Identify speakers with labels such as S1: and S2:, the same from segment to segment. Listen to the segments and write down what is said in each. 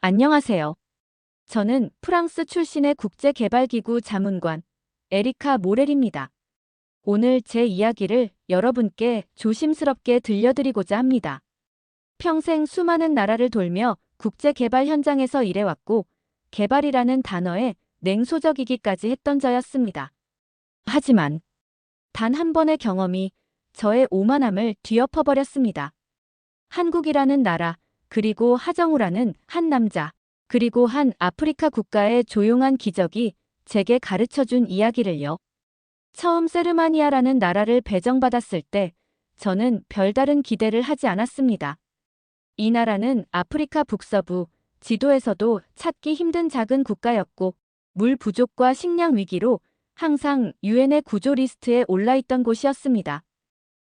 S1: 안녕하세요. 저는 프랑스 출신의 국제개발기구 자문관 에리카 모렐입니다. 오늘 제 이야기를 여러분께 조심스럽게 들려드리고자 합니다. 평생 수많은 나라를 돌며 국제개발 현장에서 일해왔고 개발이라는 단어에 냉소적이기까지 했던 저였습니다. 하지만 단 한 번의 경험이 저의 오만함을 뒤엎어버렸습니다. 한국이라는 나라, 그리고 하정우라는 한 남자, 그리고 한 아프리카 국가의 조용한 기적이 제게 가르쳐준 이야기를요. 처음 세르마니아라는 나라를 배정받았을 때 저는 별다른 기대를 하지 않았습니다. 이 나라는 아프리카 북서부, 지도에서도 찾기 힘든 작은 국가였고 물 부족과 식량 위기로 항상 유엔의 구조 리스트에 올라있던 곳이었습니다.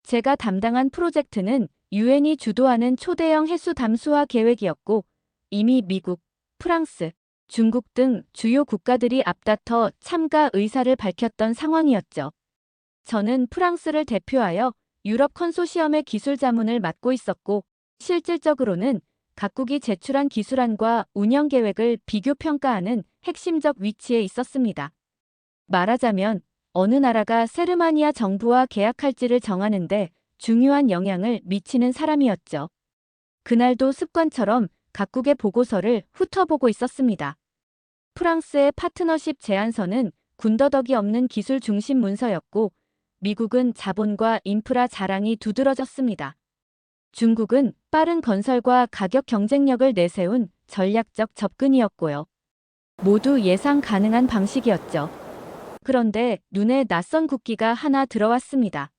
S1: 제가 담당한 프로젝트는 유엔이 주도하는 초대형 해수 담수화 계획이었고 이미 미국, 프랑스, 중국 등 주요 국가들이 앞다퉈 참가 의사를 밝혔던 상황이었죠. 저는 프랑스를 대표하여 유럽 컨소시엄의 기술 자문을 맡고 있었고 실질적으로는 각국이 제출한 기술안과 운영 계획을 비교 평가하는 핵심적 위치에 있었습니다. 말하자면 어느 나라가 세르마니아 정부와 계약할지를 정하는데 중요한 영향을 미치는 사람이었죠. 그날도 습관처럼 각국의 보고서를 훑어보고 있었습니다. 프랑스의 파트너십 제안서는 군더더기 없는 기술 중심 문서였고 미국은 자본과 인프라 자랑이 두드러졌습니다. 중국은 빠른 건설과 가격 경쟁력을 내세운 전략적 접근이었고요. 모두 예상 가능한 방식이었죠. 그런데 눈에 낯선 국기가 하나 들어왔습니다.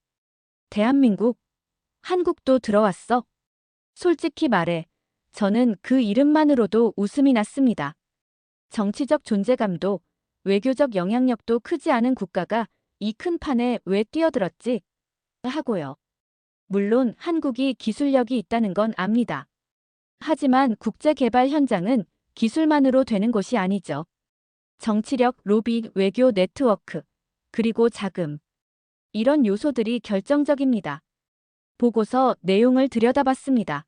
S1: 대한민국, 한국도 들어왔어. 솔직히 말해, 저는 그 이름만으로도 웃음이 났습니다. 정치적 존재감도 외교적 영향력도 크지 않은 국가가 이 큰 판에 왜 뛰어들었지? 하고요. 물론 한국이 기술력이 있다는 건 압니다. 하지만 국제개발 현장은 기술만으로 되는 것이 아니죠. 정치력, 로비, 외교 네트워크, 그리고 자금. 이런 요소들이 결정적입니다. 보고서 내용을 들여다봤습니다.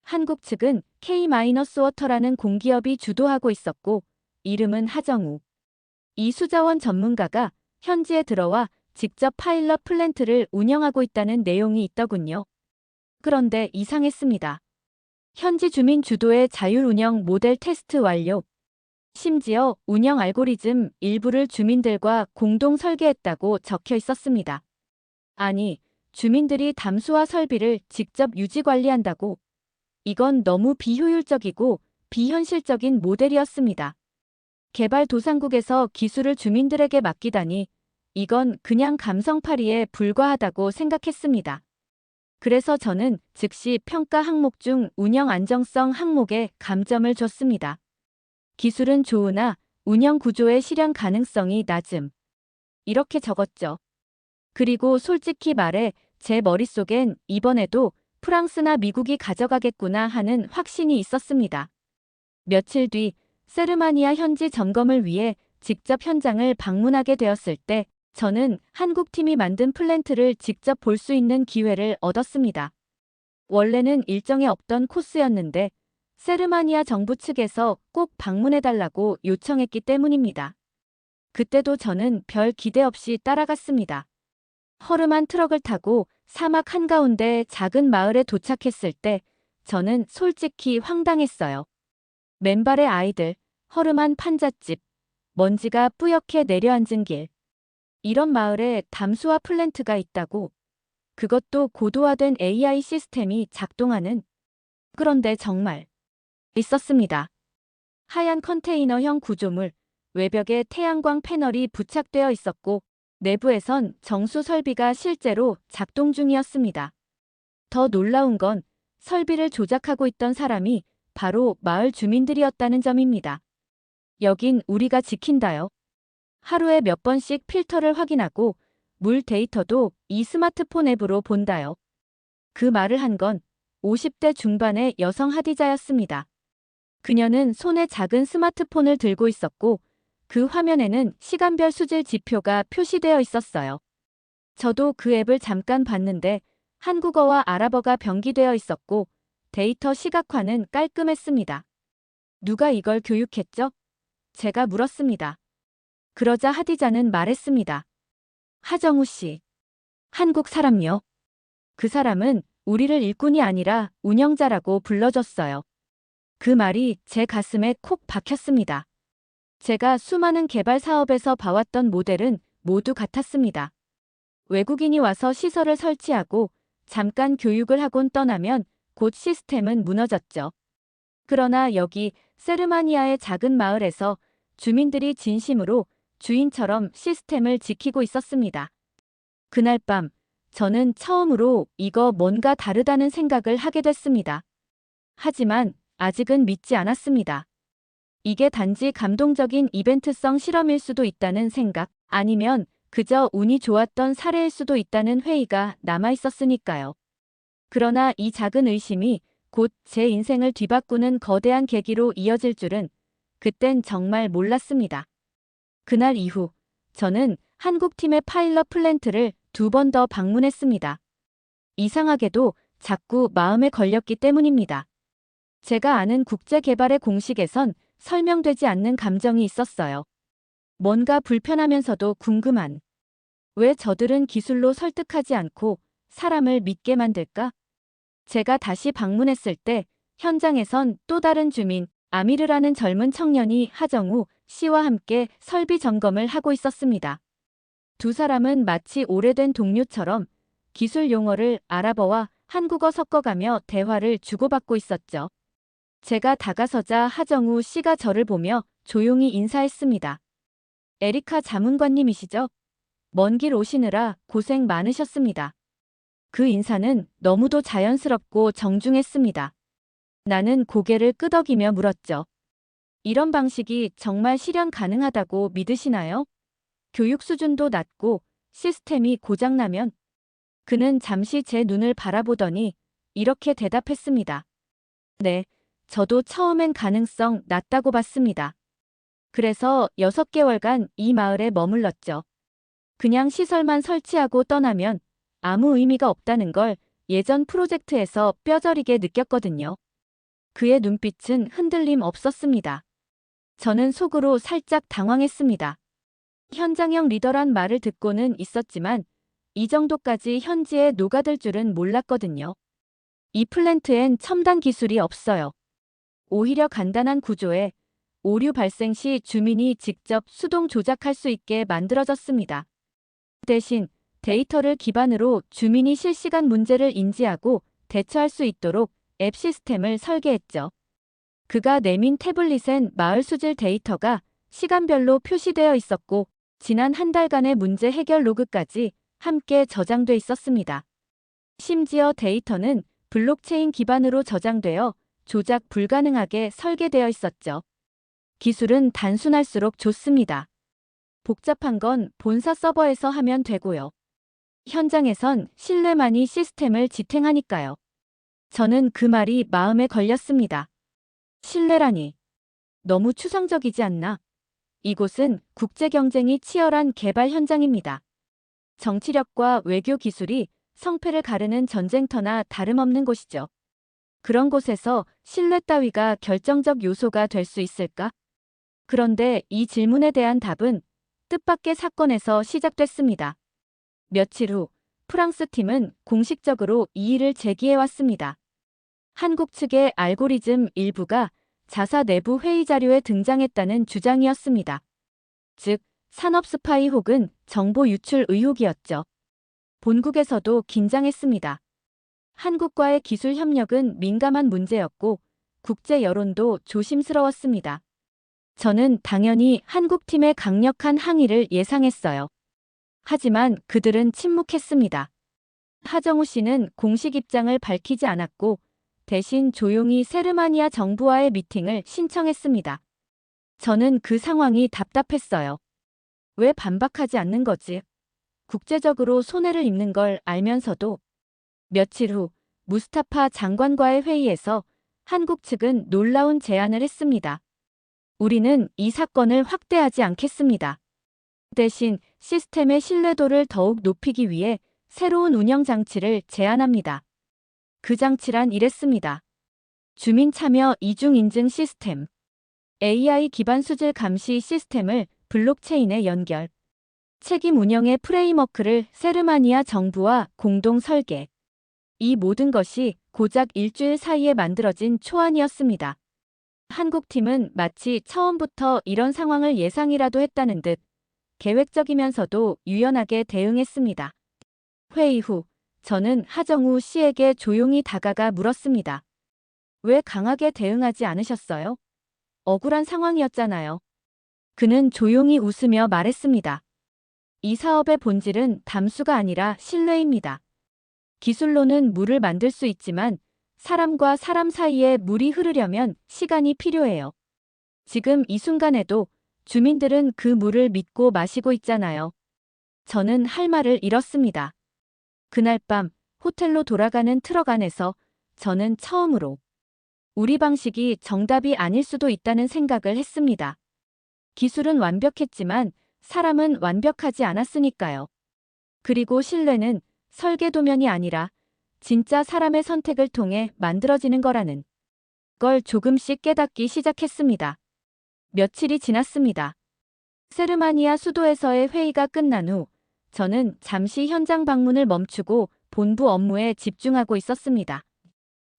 S1: 한국 측은 K-워터라는 공기업이 주도하고 있었고 이름은 하정우. 이 수자원 전문가가 현지에 들어와 직접 파일럿 플랜트를 운영하고 있다는 내용이 있더군요. 그런데 이상했습니다. 현지 주민 주도의 자율 운영 모델 테스트 완료. 심지어 운영 알고리즘 일부를 주민들과 공동 설계했다고 적혀 있었습니다. 아니, 주민들이 담수화 설비를 직접 유지 관리한다고? 이건 너무 비효율적이고 비현실적인 모델이었습니다. 개발도상국에서 기술을 주민들에게 맡기다니 이건 그냥 감성팔이에 불과하다고 생각했습니다. 그래서 저는 즉시 평가 항목 중 운영 안정성 항목에 감점을 줬습니다. 기술은 좋으나 운영 구조의 실현 가능성이 낮음. 이렇게 적었죠. 그리고 솔직히 말해 제 머릿속엔 이번에도 프랑스나 미국이 가져가겠구나 하는 확신이 있었습니다. 며칠 뒤 세르마니아 현지 점검을 위해 직접 현장을 방문하게 되었을 때 저는 한국 팀이 만든 플랜트를 직접 볼 수 있는 기회를 얻었습니다. 원래는 일정에 없던 코스였는데 세르마니아 정부 측에서 꼭 방문해달라고 요청했기 때문입니다. 그때도 저는 별 기대 없이 따라갔습니다. 허름한 트럭을 타고 사막 한가운데 작은 마을에 도착했을 때 저는 솔직히 황당했어요. 맨발의 아이들, 허름한 판잣집, 먼지가 뿌옇게 내려앉은 길. 이런 마을에 담수화 플랜트가 있다고. 그것도 고도화된 AI 시스템이 작동하는. 그런데 정말 있었습니다. 하얀 컨테이너형 구조물, 외벽에 태양광 패널이 부착되어 있었고 내부에선 정수 설비가 실제로 작동 중이었습니다. 더 놀라운 건 설비를 조작하고 있던 사람이 바로 마을 주민들이었다는 점입니다. 여긴 우리가 지킨다요. 하루에 몇 번씩 필터를 확인하고 물 데이터도 이 스마트폰 앱으로 본다요. 그 말을 한 건 50대 중반의 여성 하디자였습니다. 그녀는 손에 작은 스마트폰을 들고 있었고 그 화면에는 시간별 수질 지표가 표시되어 있었어요. 저도 그 앱을 잠깐 봤는데 한국어와 아랍어가 병기되어 있었고 데이터 시각화는 깔끔했습니다. 누가 이걸 교육했죠? 제가 물었습니다. 그러자 하디자는 말했습니다. 하정우 씨. 한국 사람요. 그 사람은 우리를 일꾼이 아니라 운영자라고 불러줬어요. 그 말이 제 가슴에 콕 박혔습니다. 제가 수많은 개발 사업에서 봐왔던 모델은 모두 같았습니다. 외국인이 와서 시설을 설치하고 잠깐 교육을 하곤 떠나면 곧 시스템은 무너졌죠. 그러나 여기 세르마니아의 작은 마을에서 주민들이 진심으로 주인처럼 시스템을 지키고 있었습니다. 그날 밤 저는 처음으로 이거 뭔가 다르다는 생각을 하게 됐습니다. 하지만 아직은 믿지 않았습니다. 이게 단지 감동적인 이벤트성 실험일 수도 있다는 생각, 아니면 그저 운이 좋았던 사례일 수도 있다는 회의가 남아 있었으니까요. 그러나 이 작은 의심이 곧 제 인생을 뒤바꾸는 거대한 계기로 이어질 줄은 그땐 정말 몰랐습니다. 그날 이후 저는 한국팀의 파일럿 플랜트를 2번 더 방문했습니다. 이상하게도 자꾸 마음에 걸렸기 때문입니다. 제가 아는 국제개발의 공식에선 설명되지 않는 감정이 있었어요. 뭔가 불편하면서도 궁금한. 왜 저들은 기술로 설득하지 않고 사람을 믿게 만들까? 제가 다시 방문했을 때 현장에선 또 다른 주민, 아미르라는 젊은 청년이 하정우 씨와 함께 설비 점검을 하고 있었습니다. 두 사람은 마치 오래된 동료처럼 기술 용어를 아랍어와 한국어 섞어가며 대화를 주고받고 있었죠. 제가 다가서자 하정우 씨가 저를 보며 조용히 인사했습니다. 에리카 자문관님이시죠? 먼 길 오시느라 고생 많으셨습니다. 그 인사는 너무도 자연스럽고 정중했습니다. 나는 고개를 끄덕이며 물었죠. 이런 방식이 정말 실현 가능하다고 믿으시나요? 교육 수준도 낮고 시스템이 고장나면? 그는 잠시 제 눈을 바라보더니 이렇게 대답했습니다. 네, 저도 처음엔 가능성 낮다고 봤습니다. 그래서 6개월간 이 마을에 머물렀죠. 그냥 시설만 설치하고 떠나면 아무 의미가 없다는 걸 예전 프로젝트에서 뼈저리게 느꼈거든요. 그의 눈빛은 흔들림 없었습니다. 저는 속으로 살짝 당황했습니다. 현장형 리더란 말을 듣고는 있었지만 이 정도까지 현지에 녹아들 줄은 몰랐거든요. 이 플랜트엔 첨단 기술이 없어요. 오히려 간단한 구조에 오류 발생 시 주민이 직접 수동 조작할 수 있게 만들어졌습니다. 대신 데이터를 기반으로 주민이 실시간 문제를 인지하고 대처할 수 있도록 앱 시스템을 설계했죠. 그가 내민 태블릿엔 마을 수질 데이터가 시간별로 표시되어 있었고 지난 한 달간의 문제 해결 로그까지 함께 저장돼 있었습니다. 심지어 데이터는 블록체인 기반으로 저장되어 조작 불가능하게 설계되어 있었죠. 기술은 단순할수록 좋습니다. 복잡한 건 본사 서버에서 하면 되고요. 현장에선 신뢰만이 시스템을 지탱하니까요. 저는 그 말이 마음에 걸렸습니다. 신뢰라니. 너무 추상적이지 않나? 이곳은 국제 경쟁이 치열한 개발 현장입니다. 정치력과 외교 기술이 성패를 가르는 전쟁터나 다름없는 곳이죠. 그런 곳에서 신뢰 따위가 결정적 요소가 될 수 있을까? 그런데 이 질문에 대한 답은 뜻밖의 사건에서 시작됐습니다. 며칠 후 프랑스 팀은 공식적으로 이의를 제기해왔습니다. 한국 측의 알고리즘 일부가 자사 내부 회의 자료에 등장했다는 주장이었습니다. 즉, 산업 스파이 혹은 정보 유출 의혹이었죠. 본국에서도 긴장했습니다. 한국과의 기술 협력은 민감한 문제였고 국제 여론도 조심스러웠습니다. 저는 당연히 한국팀의 강력한 항의를 예상했어요. 하지만 그들은 침묵했습니다. 하정우 씨는 공식 입장을 밝히지 않았고 대신 조용히 세르마니아 정부와의 미팅을 신청했습니다. 저는 그 상황이 답답했어요. 왜 반박하지 않는 거지? 국제적으로 손해를 입는 걸 알면서도. 며칠 후 무스타파 장관과의 회의에서 한국 측은 놀라운 제안을 했습니다. 우리는 이 사건을 확대하지 않겠습니다. 대신 시스템의 신뢰도를 더욱 높이기 위해 새로운 운영 장치를 제안합니다. 그 장치란 이랬습니다. 주민 참여 이중 인증 시스템. AI 기반 수질 감시 시스템을 블록체인에 연결. 책임 운영의 프레임워크를 세르마니아 정부와 공동 설계. 이 모든 것이 고작 일주일 사이에 만들어진 초안이었습니다. 한국팀은 마치 처음부터 이런 상황을 예상이라도 했다는 듯 계획적이면서도 유연하게 대응했습니다. 회의 후, 저는 하정우 씨에게 조용히 다가가 물었습니다. 왜 강하게 대응하지 않으셨어요? 억울한 상황이었잖아요. 그는 조용히 웃으며 말했습니다. 이 사업의 본질은 담수가 아니라 신뢰입니다. 기술로는 물을 만들 수 있지만 사람과 사람 사이에 물이 흐르려면 시간이 필요해요. 지금 이 순간에도 주민들은 그 물을 믿고 마시고 있잖아요. 저는 할 말을 잃었습니다. 그날 밤 호텔로 돌아가는 트럭 안에서 저는 처음으로 우리 방식이 정답이 아닐 수도 있다는 생각을 했습니다. 기술은 완벽했지만 사람은 완벽하지 않았으니까요. 그리고 신뢰는 설계도면이 아니라 진짜 사람의 선택을 통해 만들어지는 거라는 걸 조금씩 깨닫기 시작했습니다. 며칠이 지났습니다. 세르마니아 수도에서의 회의가 끝난 후 저는 잠시 현장 방문을 멈추고 본부 업무에 집중하고 있었습니다.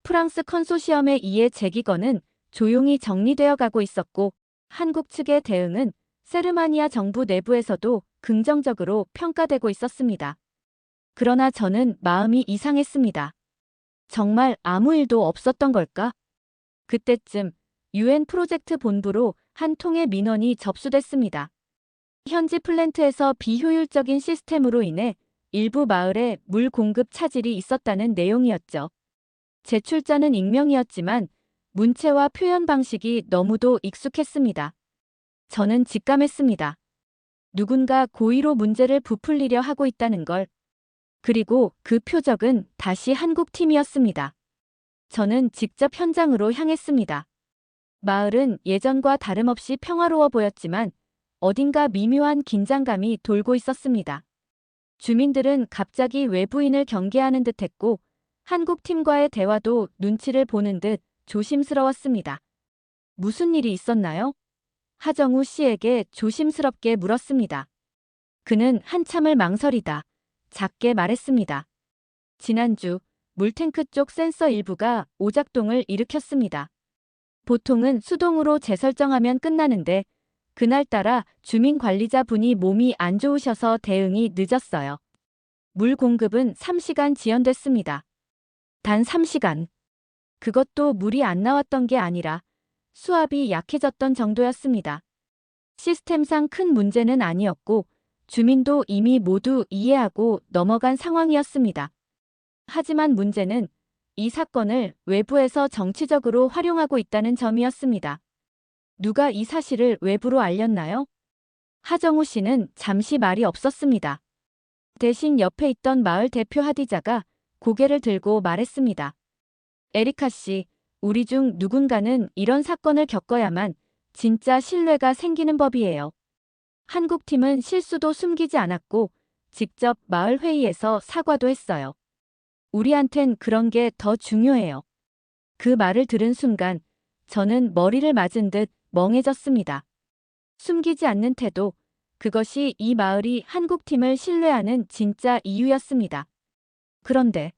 S1: 프랑스 컨소시엄의 이해 제기건은 조용히 정리되어 가고 있었고 한국 측의 대응은 세르마니아 정부 내부에서도 긍정적으로 평가되고 있었습니다. 그러나 저는 마음이 이상했습니다. 정말 아무 일도 없었던 걸까? 그때쯤 UN 프로젝트 본부로 한 통의 민원이 접수됐습니다. 현지 플랜트에서 비효율적인 시스템으로 인해 일부 마을에 물 공급 차질이 있었다는 내용이었죠. 제출자는 익명이었지만 문체와 표현 방식이 너무도 익숙했습니다. 저는 직감했습니다. 누군가 고의로 문제를 부풀리려 하고 있다는 걸. 그리고 그 표적은 다시 한국 팀이었습니다. 저는 직접 현장으로 향했습니다. 마을은 예전과 다름없이 평화로워 보였지만 어딘가 미묘한 긴장감이 돌고 있었습니다. 주민들은 갑자기 외부인을 경계하는 듯했고 한국 팀과의 대화도 눈치를 보는 듯 조심스러웠습니다. 무슨 일이 있었나요? 하정우 씨에게 조심스럽게 물었습니다. 그는 한참을 망설이다 작게 말했습니다. 지난주 물탱크 쪽 센서 일부가 오작동을 일으켰습니다. 보통은 수동으로 재설정하면 끝나는데 그날따라 주민관리자분이 몸이 안 좋으셔서 대응이 늦었어요. 물 공급은 3시간 지연됐습니다. 단 3시간. 그것도 물이 안 나왔던 게 아니라 수압이 약해졌던 정도였습니다. 시스템상 큰 문제는 아니었고 주민도 이미 모두 이해하고 넘어간 상황이었습니다. 하지만 문제는 이 사건을 외부에서 정치적으로 활용하고 있다는 점이었습니다. 누가 이 사실을 외부로 알렸나요? 하정우 씨는 잠시 말이 없었습니다. 대신 옆에 있던 마을 대표 하디자가 고개를 들고 말했습니다. 에리카 씨, 우리 중 누군가는 이런 사건을 겪어야만 진짜 신뢰가 생기는 법이에요. 한국팀은 실수도 숨기지 않았고 직접 마을 회의에서 사과도 했어요. 우리한텐 그런 게 더 중요해요. 그 말을 들은 순간 저는 머리를 맞은 듯 멍해졌습니다. 숨기지 않는 태도, 그것이 이 마을이 한국팀을 신뢰하는 진짜 이유였습니다. 그런데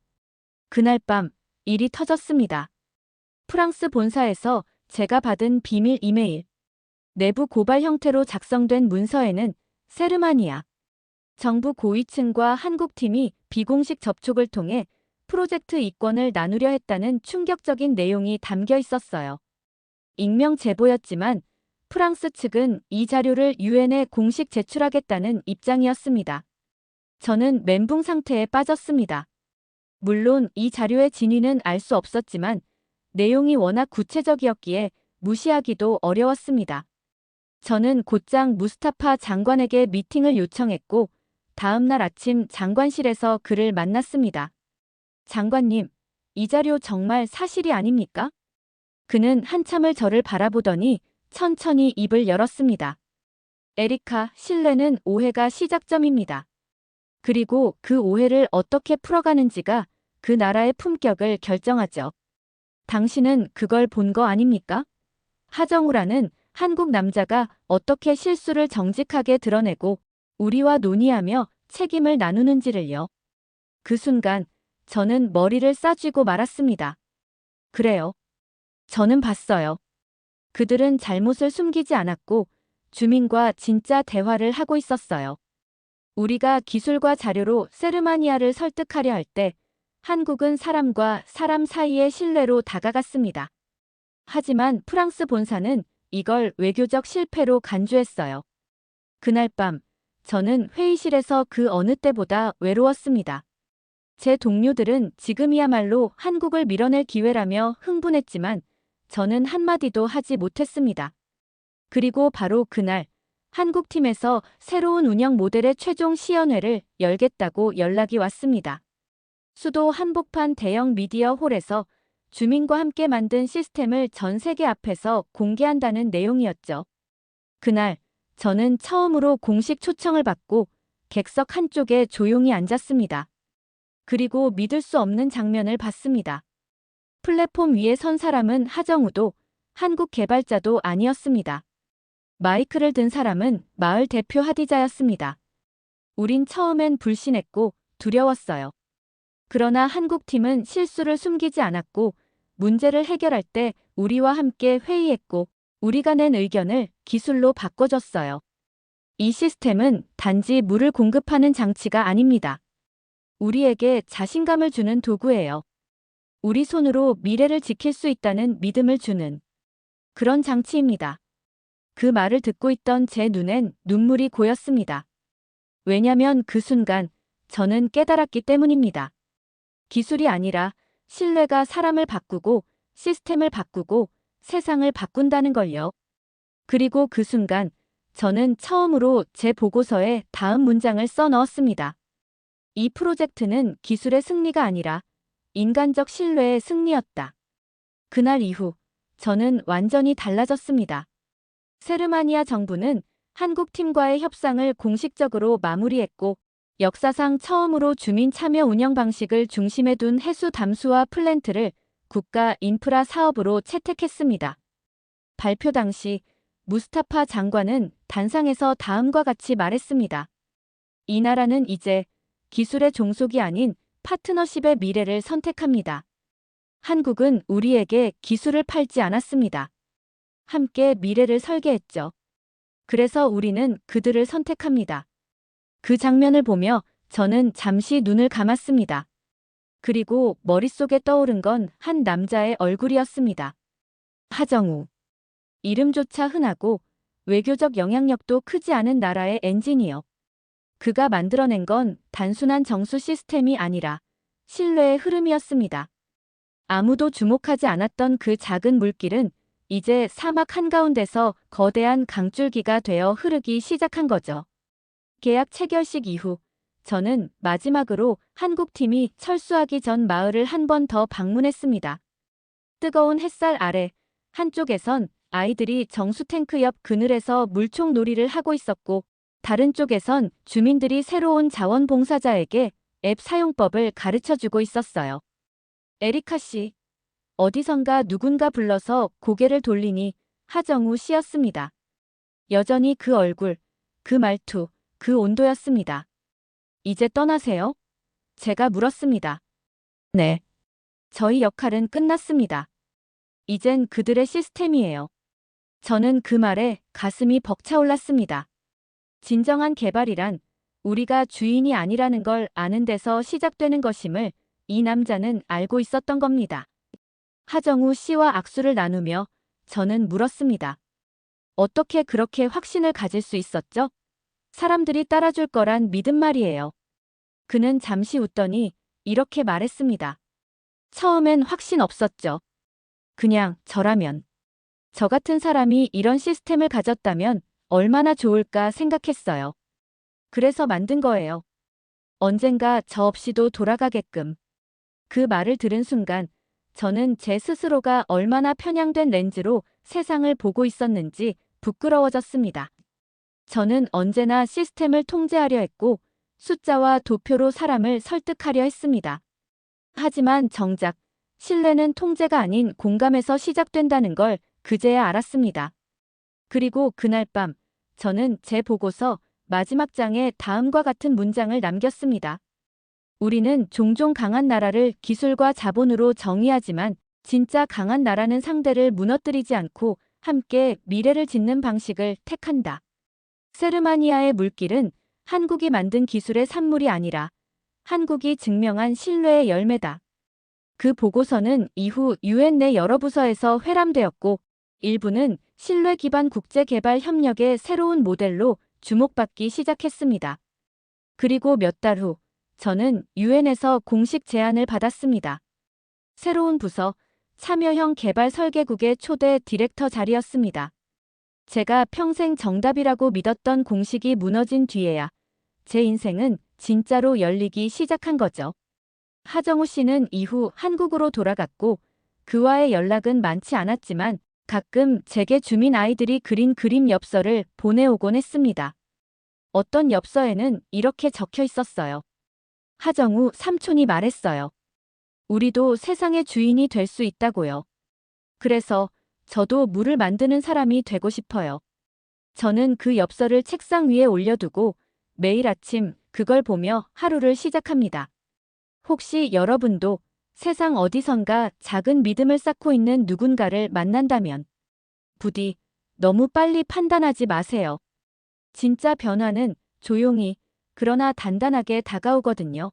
S1: 그날 밤 일이 터졌습니다. 프랑스 본사에서 제가 받은 비밀 이메일. 내부 고발 형태로 작성된 문서에는 세르마니아 정부 고위층과 한국팀이 비공식 접촉을 통해 프로젝트 이권을 나누려 했다는 충격적인 내용이 담겨 있었어요. 익명 제보였지만 프랑스 측은 이 자료를 유엔에 공식 제출하겠다는 입장이었습니다. 저는 멘붕 상태에 빠졌습니다. 물론 이 자료의 진위는 알 수 없었지만 내용이 워낙 구체적이었기에 무시하기도 어려웠습니다. 저는 곧장 무스타파 장관에게 미팅을 요청했고 다음 날 아침 장관실에서 그를 만났습니다. 장관님, 이 자료 정말 사실이 아닙니까? 그는 한참을 저를 바라보더니 천천히 입을 열었습니다. 에리카, 신뢰는 오해가 시작점입니다. 그리고 그 오해를 어떻게 풀어가는지가 그 나라의 품격을 결정하죠. 당신은 그걸 본 거 아닙니까? 하정우라는 한국 남자가 어떻게 실수를 정직하게 드러내고 우리와 논의하며 책임을 나누는지를요. 그 순간 저는 머리를 싸쥐고 말았습니다. 그래요. 저는 봤어요. 그들은 잘못을 숨기지 않았고 주민과 진짜 대화를 하고 있었어요. 우리가 기술과 자료로 세르마니아를 설득하려 할 때 한국은 사람과 사람 사이의 신뢰로 다가갔습니다. 하지만 프랑스 본사는 이걸 외교적 실패로 간주했어요. 그날 밤 저는 회의실에서 그 어느 때보다 외로웠습니다. 제 동료들은 지금이야말로 한국을 밀어낼 기회라며 흥분했지만 저는 한마디도 하지 못했습니다. 그리고 바로 그날 한국팀에서 새로운 운영 모델의 최종 시연회를 열겠다고 연락이 왔습니다. 수도 한복판 대형 미디어 홀에서 주민과 함께 만든 시스템을 전 세계 앞에서 공개한다는 내용이었죠. 그날 저는 처음으로 공식 초청을 받고 객석 한쪽에 조용히 앉았습니다. 그리고 믿을 수 없는 장면을 봤습니다. 플랫폼 위에 선 사람은 하정우도 한국 개발자도 아니었습니다. 마이크를 든 사람은 마을 대표 하디자였습니다. 우린 처음엔 불신했고 두려웠어요. 그러나 한국팀은 실수를 숨기지 않았고 문제를 해결할 때 우리와 함께 회의했고 우리가 낸 의견을 기술로 바꿔줬어요. 이 시스템은 단지 물을 공급하는 장치가 아닙니다. 우리에게 자신감을 주는 도구예요. 우리 손으로 미래를 지킬 수 있다는 믿음을 주는 그런 장치입니다. 그 말을 듣고 있던 제 눈엔 눈물이 고였습니다. 왜냐면 그 순간 저는 깨달았기 때문입니다. 기술이 아니라 신뢰가 사람을 바꾸고 시스템을 바꾸고 세상을 바꾼다는 걸요. 그리고 그 순간 저는 처음으로 제 보고서에 다음 문장을 써 넣었습니다. 이 프로젝트는 기술의 승리가 아니라 인간적 신뢰의 승리였다. 그날 이후 저는 완전히 달라졌습니다. 세르마니아 정부는 한국팀과의 협상을 공식적으로 마무리했고 역사상 처음으로 주민 참여 운영 방식을 중심에 둔 해수 담수화 플랜트를 국가 인프라 사업으로 채택했습니다. 발표 당시 무스타파 장관은 단상에서 다음과 같이 말했습니다. 이 나라는 이제 기술의 종속이 아닌 파트너십의 미래를 선택합니다. 한국은 우리에게 기술을 팔지 않았습니다. 함께 미래를 설계했죠. 그래서 우리는 그들을 선택합니다. 그 장면을 보며 저는 잠시 눈을 감았습니다. 그리고 머릿속에 떠오른 건 한 남자의 얼굴이었습니다. 하정우. 이름조차 흔하고 외교적 영향력도 크지 않은 나라의 엔지니어. 그가 만들어낸 건 단순한 정수 시스템이 아니라 신뢰의 흐름이었습니다. 아무도 주목하지 않았던 그 작은 물길은 이제 사막 한가운데서 거대한 강줄기가 되어 흐르기 시작한 거죠. 계약 체결식 이후 저는 마지막으로 한국팀이 철수하기 전 마을을 한 번 더 방문했습니다. 뜨거운 햇살 아래 한쪽에선 아이들이 정수탱크 옆 그늘에서 물총 놀이를 하고 있었고 다른 쪽에선 주민들이 새로운 자원봉사자에게 앱 사용법을 가르쳐주고 있었어요. 에리카 씨. 어디선가 누군가 불러서 고개를 돌리니 하정우 씨였습니다. 여전히 그 얼굴, 그 말투, 그 온도였습니다. 이제 떠나세요? 제가 물었습니다. 네. 저희 역할은 끝났습니다. 이젠 그들의 시스템이에요. 저는 그 말에 가슴이 벅차올랐습니다. 진정한 개발이란 우리가 주인이 아니라는 걸 아는 데서 시작되는 것임을 이 남자는 알고 있었던 겁니다. 하정우 씨와 악수를 나누며 저는 물었습니다. 어떻게 그렇게 확신을 가질 수 있었죠? 사람들이 따라줄 거란 믿음 말이에요. 그는 잠시 웃더니 이렇게 말했습니다. 처음엔 확신 없었죠. 그냥 저라면. 저 같은 사람이 이런 시스템을 가졌다면 얼마나 좋을까 생각했어요. 그래서 만든 거예요. 언젠가 저 없이도 돌아가게끔. 그 말을 들은 순간 저는 제 스스로가 얼마나 편향된 렌즈로 세상을 보고 있었는지 부끄러워졌습니다. 저는 언제나 시스템을 통제하려 했고 숫자와 도표로 사람을 설득하려 했습니다. 하지만 정작 신뢰는 통제가 아닌 공감에서 시작된다는 걸 그제야 알았습니다. 그리고 그날 밤 저는 제 보고서 마지막 장에 다음과 같은 문장을 남겼습니다. 우리는 종종 강한 나라를 기술과 자본으로 정의하지만 진짜 강한 나라는 상대를 무너뜨리지 않고 함께 미래를 짓는 방식을 택한다. 세르마니아의 물길은 한국이 만든 기술의 산물이 아니라 한국이 증명한 신뢰의 열매다. 그 보고서는 이후 유엔 내 여러 부서에서 회람되었고 일부는 신뢰 기반 국제 개발 협력의 새로운 모델로 주목받기 시작했습니다. 그리고 몇 달 후 저는 유엔에서 공식 제안을 받았습니다. 새로운 부서 참여형 개발 설계국의 초대 디렉터 자리였습니다. 제가 평생 정답이라고 믿었던 공식이 무너진 뒤에야 제 인생은 진짜로 열리기 시작한 거죠. 하정우 씨는 이후 한국으로 돌아갔고 그와의 연락은 많지 않았지만 가끔 제게 주민 아이들이 그린 그림 엽서를 보내오곤 했습니다. 어떤 엽서에는 이렇게 적혀 있었어요. 하정우 삼촌이 말했어요. 우리도 세상의 주인이 될 수 있다고요. 그래서 저도 물을 만드는 사람이 되고 싶어요. 저는 그 엽서를 책상 위에 올려두고 매일 아침 그걸 보며 하루를 시작합니다. 혹시 여러분도 세상 어디선가 작은 믿음을 쌓고 있는 누군가를 만난다면 부디 너무 빨리 판단하지 마세요. 진짜 변화는 조용히 그러나 단단하게 다가오거든요.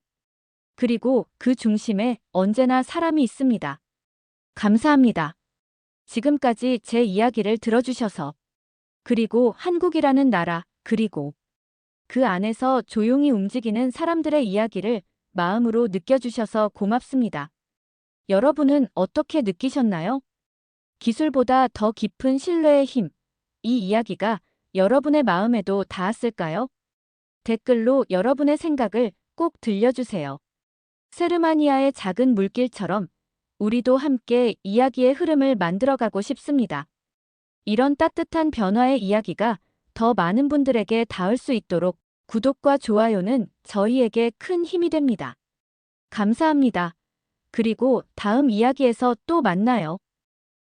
S1: 그리고 그 중심에 언제나 사람이 있습니다. 감사합니다. 지금까지 제 이야기를 들어주셔서 그리고 한국이라는 나라 그리고 그 안에서 조용히 움직이는 사람들의 이야기를 마음으로 느껴주셔서 고맙습니다. 여러분은 어떻게 느끼셨나요? 기술보다 더 깊은 신뢰의 힘, 이 이야기가 여러분의 마음에도 닿았을까요? 댓글로 여러분의 생각을 꼭 들려주세요. 세르마니아의 작은 물길처럼 우리도 함께 이야기의 흐름을 만들어가고 싶습니다. 이런 따뜻한 변화의 이야기가 더 많은 분들에게 닿을 수 있도록 구독과 좋아요는 저희에게 큰 힘이 됩니다. 감사합니다. 그리고 다음 이야기에서 또 만나요.